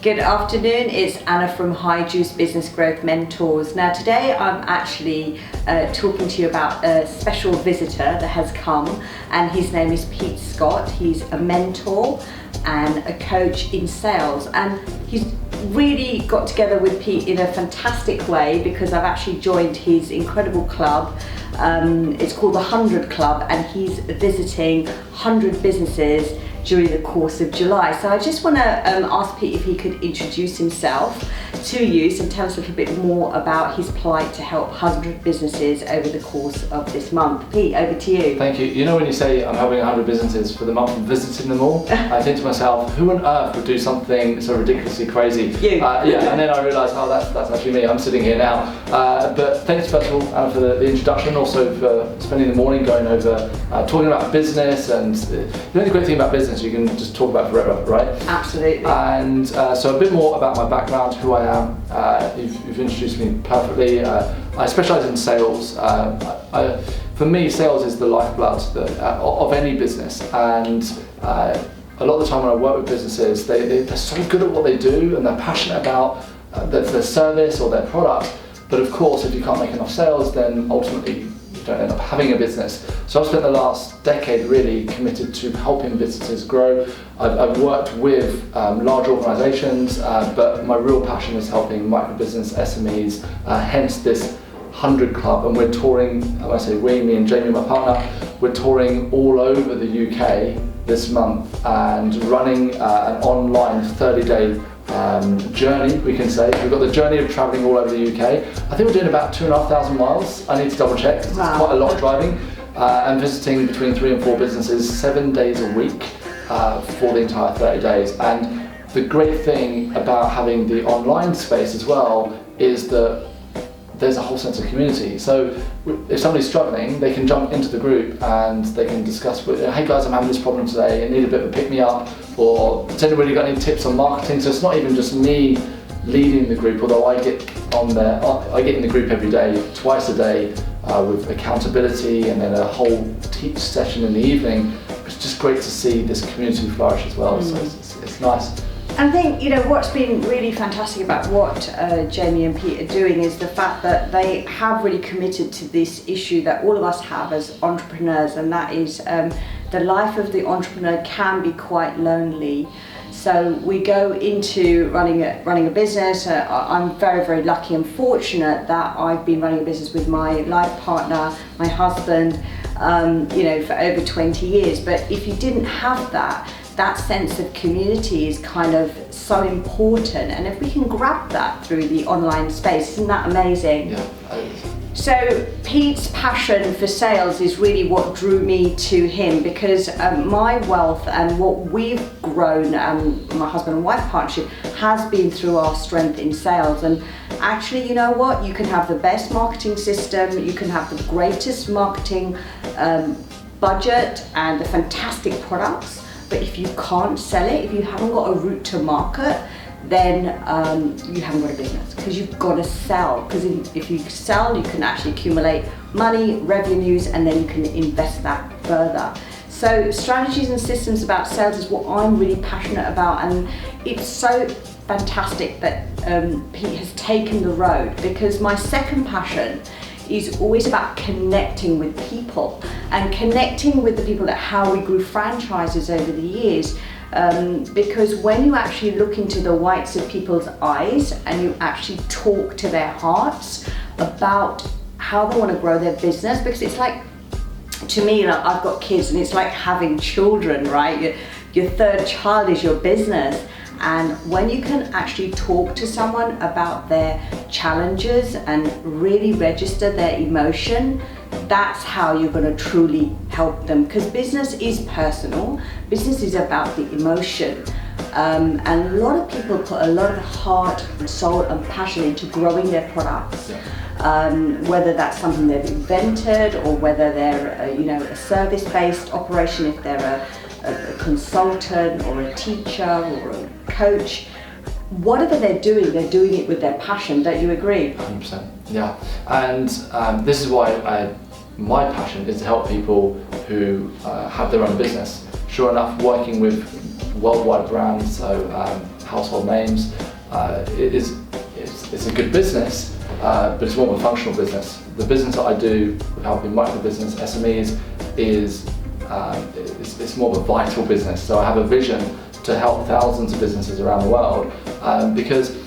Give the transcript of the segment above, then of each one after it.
Good afternoon, it's Anna from High Juice Business Growth Mentors. Now today I'm actually talking to you about a special visitor that has come, and his name is Pete Scott. He's a mentor and a coach in sales, and he's really got together with Pete in a fantastic way because I've actually joined his incredible club. It's called the 100 Club, and he's visiting 100 businesses during the course of July. So I just want to ask Pete if he could introduce himself to you and tell us a little bit more about his plight to help 100 businesses over the course of this month. Pete, over to you. Thank you. You know, when you say I'm helping 100 businesses for the month and visiting them all, I think to myself, who on earth would do something so ridiculously crazy? You. Yeah, and then I realised, oh, that's actually me. I'm sitting here now. But thanks first of all, Anna, for the introduction, also for spending the morning going over talking about business. And the only great thing about business, you can just talk about forever, right? Absolutely. And so a bit more about my background, who I am. You've introduced me perfectly. I specialise in sales. For me, sales is the lifeblood of any business, and a lot of the time when I work with businesses, they're so good at what they do and they're passionate about their service or their product, but of course if you can't make enough sales, then ultimately you don't end up having a business. So I've spent the last decade really committed to helping businesses grow. I've worked with large organisations, but my real passion is helping micro business SMEs, hence this 100 Club, and we're touring, when I say we, me and Jamie, my partner, we're touring all over the UK this month and running an online 30-day journey, we can say. We've got the journey of travelling all over the UK. I think we're doing about 2,500 miles. I need to double check, because it's quite a lot of driving, and visiting between 3 and 4 businesses 7 days a week for the entire 30 days. And the great thing about having the online space as well is that there's a whole sense of community. So if somebody's struggling, they can jump into the group and they can discuss with, hey guys, I'm having this problem today, I need a bit of a pick me up, or has anybody got any tips on marketing? So it's not even just me leading the group, although I get in the group every day, twice a day, with accountability and then a whole teach session in the evening. It's just great to see this community flourish as well, so it's nice. I think, what's been really fantastic about what Jamie and Pete are doing is the fact that they have really committed to this issue that all of us have as entrepreneurs, and that is the life of the entrepreneur can be quite lonely. So we go into running a business. I'm very, very lucky and fortunate that I've been running a business with my life partner, my husband, for over 20 years. But if you didn't have that sense of community is kind of so important, and if we can grab that through the online space, isn't that amazing? Yeah. So Pete's passion for sales is really what drew me to him, because my wealth and what we've grown, my husband and wife partnership, has been through our strength in sales. And actually, you know what, you can have the best marketing system, you can have the greatest marketing budget and the fantastic products, but if you can't sell it, if you haven't got a route to market, then you haven't got a business, because you've got to sell. Because if you sell, you can actually accumulate money, revenues, and then you can invest that further. So strategies and systems about sales is what I'm really passionate about, and it's so fantastic that Pete has taken the road, because my second passion is always about connecting with people, and connecting with the people that how we grew franchises over the years. Because when you actually look into the whites of people's eyes and you actually talk to their hearts about how they want to grow their business, because it's like, to me, I've got kids and it's like having children, right? Your third child is your business. And when you can actually talk to someone about their challenges and really register their emotion, that's how you're going to truly help them. Because business is personal, business is about the emotion. And a lot of people put a lot of heart and soul and passion into growing their products. Whether that's something they've invented, or whether they're a service-based operation, if they're a consultant or a teacher or a coach, whatever they're doing it with their passion. Don't you agree? 100%, yeah. And this is why my passion is to help people who have their own business. Sure enough, working with worldwide brands, so household names. It's a good business, but it's more of a functional business. The business that I do with helping micro business SMEs is it's more of a vital business. So I have a vision to help thousands of businesses around the world, because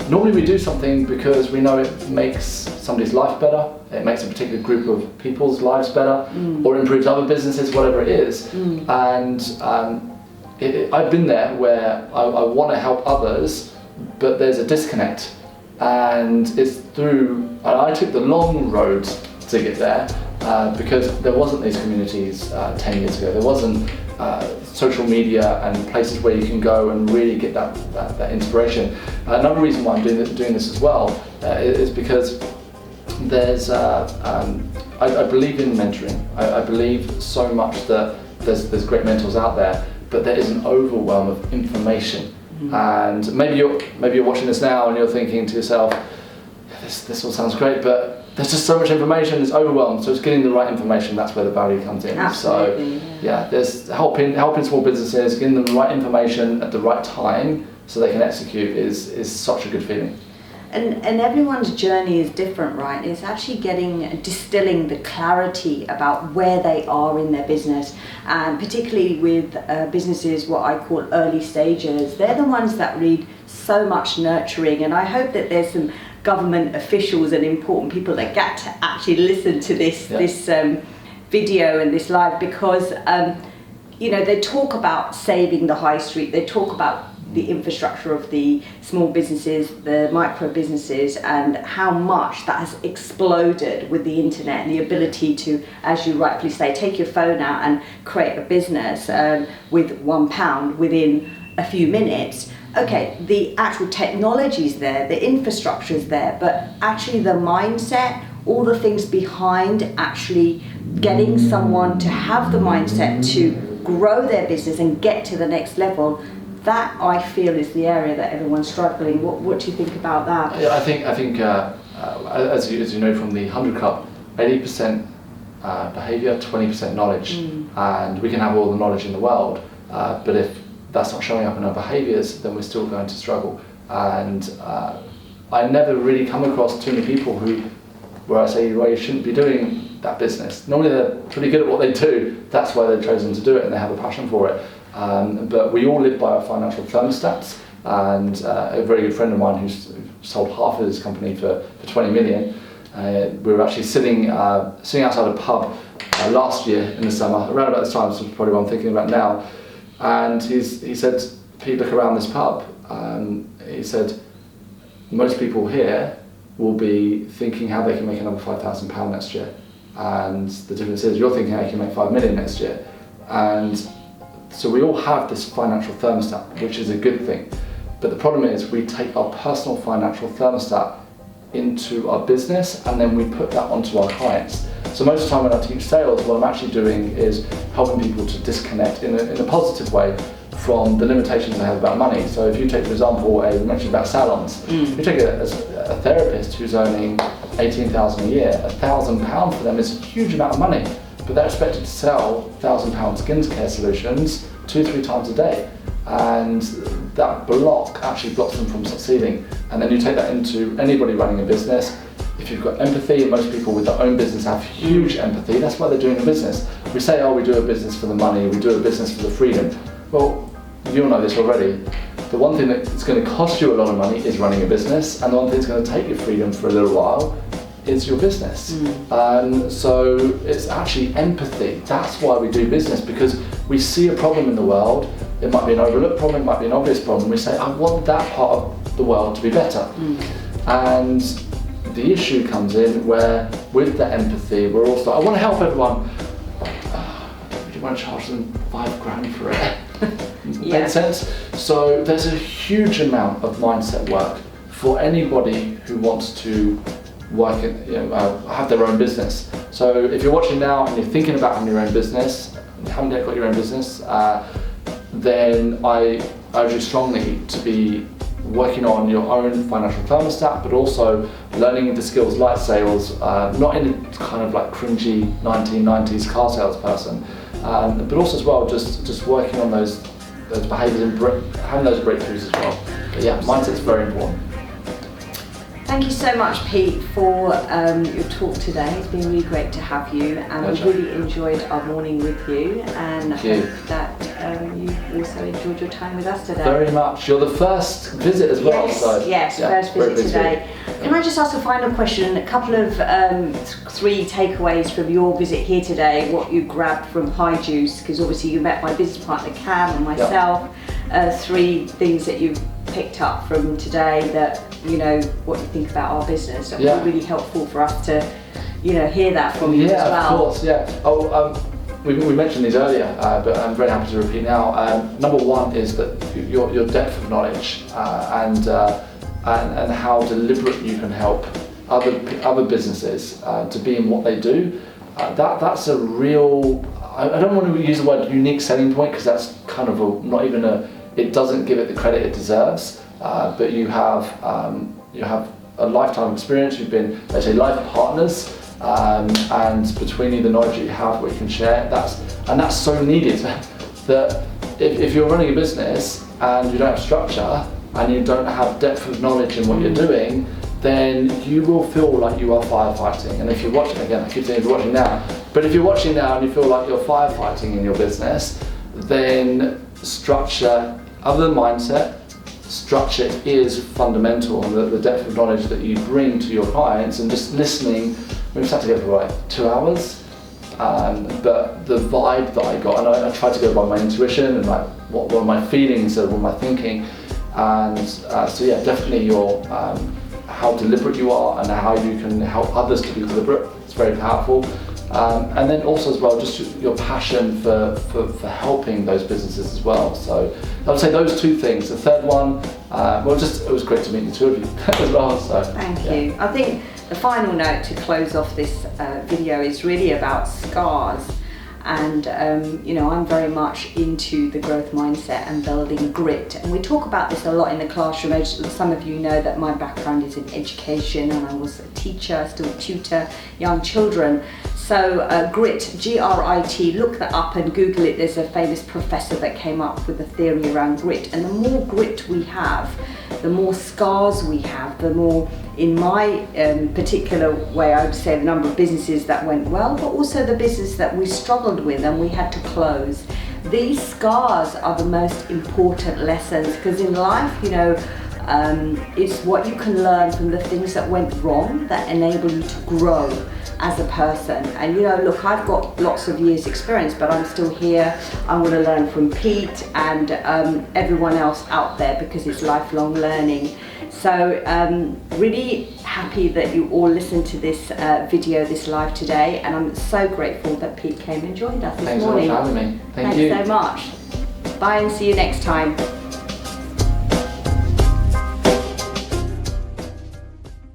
normally we do something because we know it makes somebody's life better, it makes a particular group of people's lives better, or improves other businesses, whatever it is. And I've been there where I want to help others, but there's a disconnect. And it's through, I took the long road to get there, because there wasn't these communities 10 years ago. There wasn't social media and places where you can go and really get that inspiration. Another reason why I'm doing this as well is because there's, I believe in mentoring. I believe so much that there's great mentors out there, but there is an overwhelm of information. And maybe you're watching this now and you're thinking to yourself, this all sounds great, but there's just so much information, it's overwhelmed. So it's getting the right information, that's where the value comes in. Absolutely. So yeah, there's helping small businesses, getting them the right information at the right time so they can execute is such a good feeling. And everyone's journey is different, right? It's actually distilling the clarity about where they are in their business, and particularly with businesses, what I call early stages. They're the ones that need so much nurturing, and I hope that there's some government officials and important people that get to actually listen to this video and this live, because they talk about saving the high street, they talk about the infrastructure of the small businesses, the micro businesses, and how much that has exploded with the internet and the ability to, as you rightfully say, take your phone out and create a business with £1 within a few minutes. Okay, the actual technology's there, the infrastructure's there, but actually the mindset, all the things behind actually getting someone to have the mindset to grow their business and get to the next level, that I feel is the area that everyone's struggling. What do you think about that? Yeah, I think as you know from the 100 Club, 80% behaviour, 20% knowledge, and we can have all the knowledge in the world, but if that's not showing up in our behaviours, then we're still going to struggle. And I never really come across too many people where I say, well, you shouldn't be doing that business. Normally they're pretty good at what they do, that's why they've chosen to do it and they have a passion for it. But we all live by our financial thermostats, and a very good friend of mine who's sold half of his company for 20 million, we were actually sitting outside a pub last year in the summer, around about this time, so it's probably what I'm thinking about now, and he said, Pete, look around this pub, he said, most people here will be thinking how they can make another £5,000 next year, and the difference is you're thinking how you can make 5 million next year. And so we all have this financial thermostat, which is a good thing. But the problem is we take our personal financial thermostat into our business and then we put that onto our clients. So most of the time when I teach sales, what I'm actually doing is helping people to disconnect in a positive way from the limitations they have about money. So if you take, for example, we mentioned about salons, you take a therapist who's earning 18,000 a year, £1,000 for them is a huge amount of money. But they're expected to sell £1,000 skin care solutions 2-3 times a day, and that block actually blocks them from succeeding. And then you take that into anybody running a business. If you've got empathy, and most people with their own business have huge empathy, that's why they're doing a business. We say, oh, we do a business for the money, we do a business for the freedom. Well, you'll know this already. The one thing that's going to cost you a lot of money is running a business, and the one thing that's going to take you freedom for a little while is your business. So it's actually empathy. That's why we do business, because we see a problem in the world. It might be an overlooked problem, it might be an obvious problem. We say, I want that part of the world to be better. And the issue comes in where, with the empathy, we're also, I want to help everyone. We don't want to charge them £5,000 for it. Makes sense? So there's a huge amount of mindset work for anybody who wants to work have their own business. So if you're watching now and you're thinking about having your own business, and you haven't yet got your own business, then I urge you strongly to be working on your own financial thermostat, but also learning the skills like sales, not in a kind of like cringy 1990s car salesperson, but also as well just working on those behaviours and having those breakthroughs as well. But yeah, mindset's very important. Thank you so much, Pete, for your talk today. It's been really great to have you, and we really enjoyed our morning with you, and I hope that you also enjoyed your time with us today. Very much. You're the first visit as well. Yes, first visit today. Can I just ask a final question? A couple of 3 takeaways from your visit here today, what you grabbed from High Juice, because obviously you met my business partner Cam and myself. 3 things that you've picked up from today that, what you think about our business. That would be really helpful for us to, hear that from you as well. Yeah, of course, yeah. We mentioned these earlier, but I'm very happy to repeat now. Number 1 is that your depth of knowledge and how deliberate you can help other businesses to be in what they do. That's a real, I don't want to use the word unique selling point, because that's kind of it doesn't give it the credit it deserves. But you have a lifetime experience. You've been, let's say, life partners. And between you, the knowledge that you have, what you can share, that's so needed. That if you're running a business and you don't have structure and you don't have depth of knowledge in what you're doing, then you will feel like you are firefighting. And if you're watching, again, I keep saying if you're watching now, but if you're watching now and you feel like you're firefighting in your business, then structure, other than mindset, structure is fundamental, and the depth of knowledge that you bring to your clients, and just listening. We sat together for like 2 hours, but the vibe that I got, and I tried to go by my intuition and like what were my feelings and what my thinking, and so yeah, definitely your how deliberate you are and how you can help others to be deliberate. It's very powerful. And then also as well, just your passion for helping those businesses as well. So I would say those 2 things. The third one, it was great to meet the 2 of you as well. So thank you. I think the final note to close off this video is really about scars. And I'm very much into the growth mindset and building grit, and we talk about this a lot in the classroom. As some of you know, that my background is in education, and I was a teacher, still tutor young children. So grit, G-R-I-T, look that up and Google it. There's a famous professor that came up with a theory around grit, and the more grit we have, the more scars we have, the more, in my particular way, I would say, the number of businesses that went well, but also the business that we struggled with and we had to close. These scars are the most important lessons, because in life, it's what you can learn from the things that went wrong that enable you to grow as a person. And look, I've got lots of years experience, but I'm still here. I'm going to learn from Pete and everyone else out there, because it's lifelong learning. So really happy that you all listened to this video, this live today, and I'm so grateful that Pete came and joined us this morning. Thanks so much for having me. Thanks so much. Bye, and see you next time.